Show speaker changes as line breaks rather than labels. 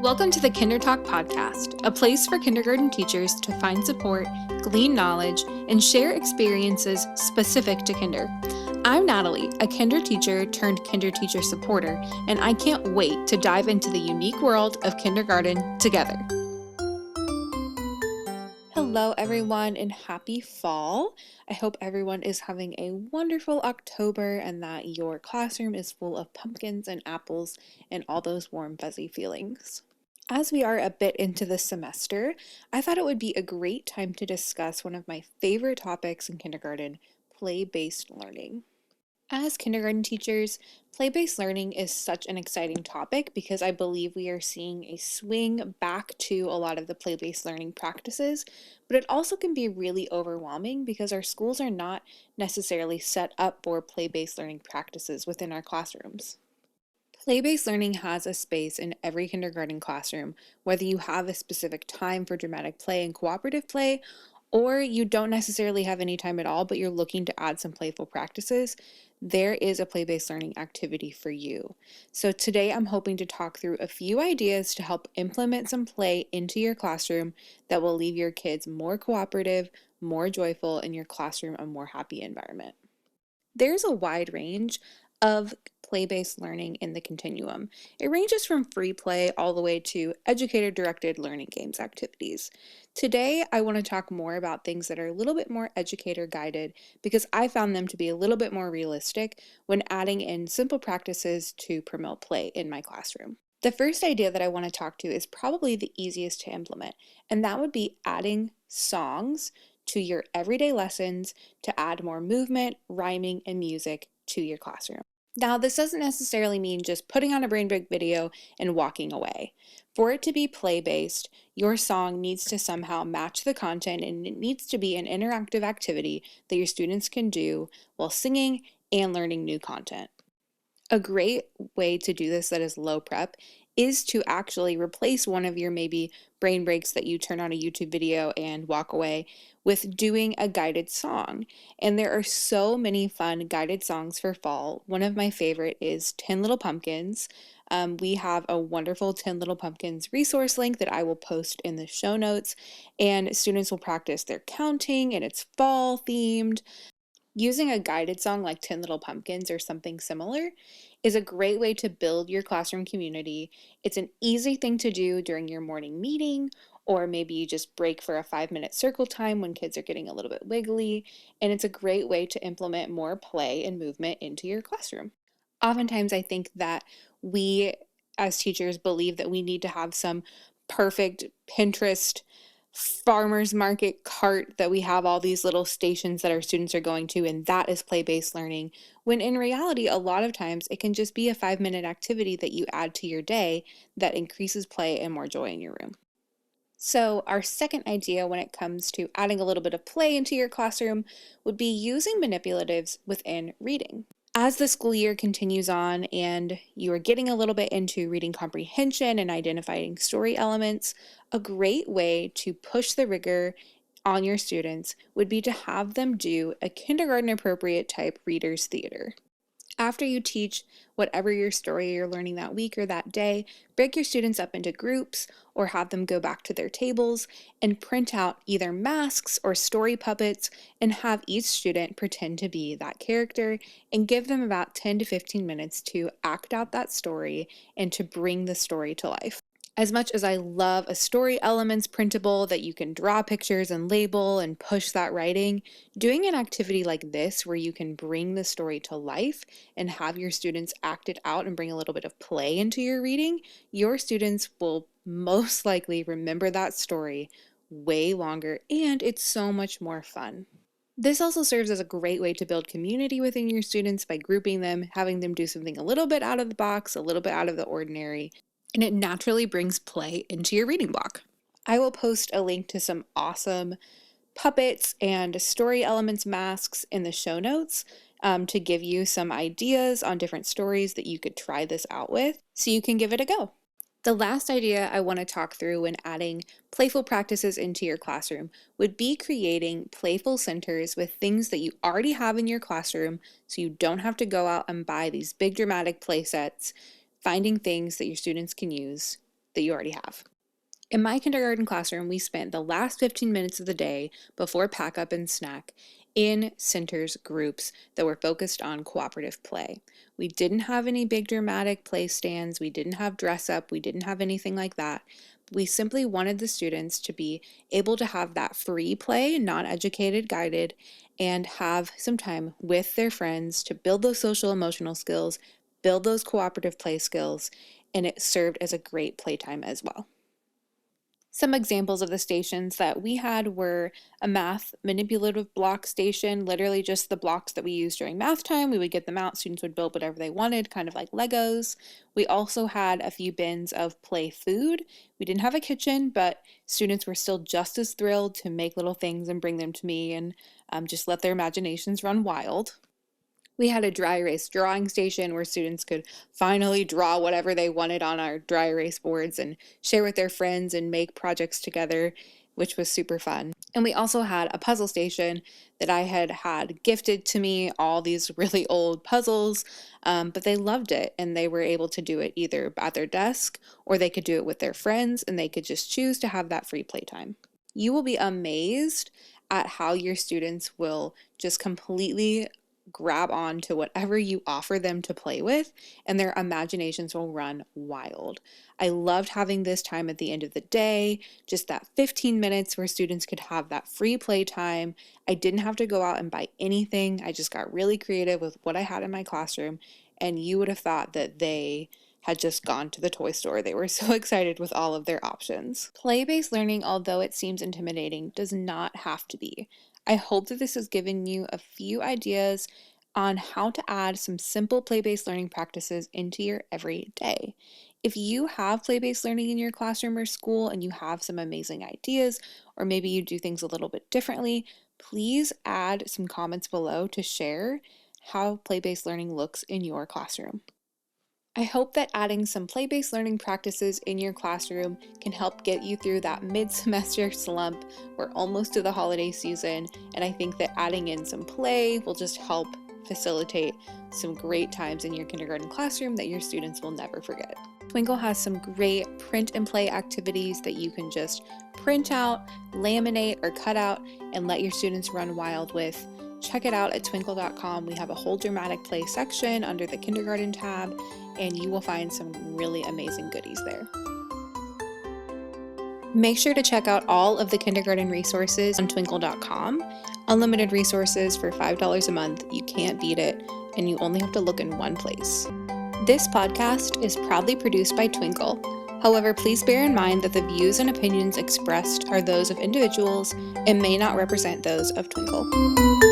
Welcome to the Kinder Talk podcast, a place for kindergarten teachers to find support, glean knowledge, and share experiences specific to kinder. I'm Natalie, a kinder teacher turned kinder teacher supporter, and I can't wait to dive into the unique world of kindergarten together. Hello, everyone, and happy fall. I hope everyone is having a wonderful October and that your classroom is full of pumpkins and apples and all those warm, fuzzy feelings. As we are a bit into the semester, I thought it would be a great time to discuss one of my favorite topics in kindergarten, play-based learning. As kindergarten teachers, play-based learning is such an exciting topic because I believe we are seeing a swing back to a lot of the play-based learning practices, but it also can be really overwhelming because our schools are not necessarily set up for play-based learning practices within our classrooms. Play-based learning has a space in every kindergarten classroom, whether you have a specific time for dramatic play and cooperative play, or you don't necessarily have any time at all, but you're looking to add some playful practices, there is a play-based learning activity for you. So today I'm hoping to talk through a few ideas to help implement some play into your classroom that will leave your kids more cooperative, more joyful, and your classroom a more happy environment. There's a wide range of play-based learning in the continuum. It ranges from free play all the way to educator-directed learning games activities. Today, I want to talk more about things that are a little bit more educator-guided because I found them to be a little bit more realistic when adding in simple practices to promote play in my classroom. The first idea that I want to talk to is probably the easiest to implement, and that would be adding songs to your everyday lessons to add more movement, rhyming, and music to your classroom. Now, this doesn't necessarily mean just putting on a brain break video and walking away. For it to be play-based, your song needs to somehow match the content, and it needs to be an interactive activity that your students can do while singing and learning new content. A great way to do this that is low prep is to actually replace one of your maybe brain breaks that you turn on a YouTube video and walk away with doing a guided song. And there are so many fun guided songs for fall. One of my favorite is 10 Little Pumpkins. We have a wonderful 10 Little Pumpkins resource link that I will post in the show notes, and students will practice their counting, and it's fall themed. Using a guided song like 10 Little Pumpkins or something similar is a great way to build your classroom community. It's an easy thing to do during your morning meeting, or maybe you just break for a 5-minute circle time when kids are getting a little bit wiggly, and it's a great way to implement more play and movement into your classroom. Oftentimes, I think that we as teachers believe that we need to have some perfect Pinterest farmers market cart that we have all these little stations that our students are going to, and that is play-based learning, when in reality a lot of times it can just be a 5-minute activity that you add to your day that increases play and more joy in your room. So our second idea when it comes to adding a little bit of play into your classroom would be using manipulatives within reading. As the school year continues on and you are getting a little bit into reading comprehension and identifying story elements, a great way to push the rigor on your students would be to have them do a kindergarten appropriate type reader's theater. After you teach whatever your story you're learning that week or that day, break your students up into groups or have them go back to their tables and print out either masks or story puppets and have each student pretend to be that character and give them about 10 to 15 minutes to act out that story and to bring the story to life. As much as I love a story elements printable that you can draw pictures and label and push that writing, doing an activity like this where you can bring the story to life and have your students act it out and bring a little bit of play into your reading, your students will most likely remember that story way longer, and it's so much more fun. This also serves as a great way to build community within your students by grouping them, having them do something a little bit out of the box, a little bit out of the ordinary, and it naturally brings play into your reading block. I will post a link to some awesome puppets and story elements masks in the show notes to give you some ideas on different stories that you could try this out with so you can give it a go. The last idea I want to talk through when adding playful practices into your classroom would be creating playful centers with things that you already have in your classroom so you don't have to go out and buy these big dramatic play sets, finding things that your students can use that you already have. In my kindergarten classroom, we spent the last 15 minutes of the day before pack up and snack in centers groups that were focused on cooperative play. We didn't have any big dramatic play stands. We didn't have dress up. We didn't have anything like that. We simply wanted the students to be able to have that free play, non-educated, guided, and have some time with their friends to build those social emotional skills, build those cooperative play skills, and it served as a great playtime as well. Some examples of the stations that we had were a math manipulative block station, literally just the blocks that we used during math time. We would get them out, students would build whatever they wanted, kind of like Legos. We also had a few bins of play food. We didn't have a kitchen, but students were still just as thrilled to make little things and bring them to me and just let their imaginations run wild. We had a dry erase drawing station where students could finally draw whatever they wanted on our dry erase boards and share with their friends and make projects together, which was super fun. And we also had a puzzle station that I had gifted to me, all these really old puzzles, but they loved it and they were able to do it either at their desk or they could do it with their friends and they could just choose to have that free playtime. You will be amazed at how your students will just completely grab on to whatever you offer them to play with, and their imaginations will run wild. I loved having this time at the end of the day, just that 15 minutes where students could have that free play time. I didn't have to go out and buy anything. I just got really creative with what I had in my classroom, and you would have thought that they had just gone to the toy store. They were so excited with all of their options. Play-based learning, although it seems intimidating, does not have to be. I hope that this has given you a few ideas on how to add some simple play-based learning practices into your everyday. If you have play-based learning in your classroom or school and you have some amazing ideas, or maybe you do things a little bit differently, please add some comments below to share how play-based learning looks in your classroom. I hope that adding some play-based learning practices in your classroom can help get you through that mid-semester slump. We're almost to the holiday season, and I think that adding in some play will just help facilitate some great times in your kindergarten classroom that your students will never forget. Twinkl has some great print and play activities that you can just print out, laminate, or cut out and let your students run wild with. Check it out at twinkl.com. We have a whole dramatic play section under the kindergarten tab, and you will find some really amazing goodies there. Make sure to check out all of the kindergarten resources on twinkl.com. Unlimited resources for $5 a month. You can't beat it, and you only have to look in one place. This podcast is proudly produced by Twinkl. However, please bear in mind that the views and opinions expressed are those of individuals and may not represent those of Twinkl.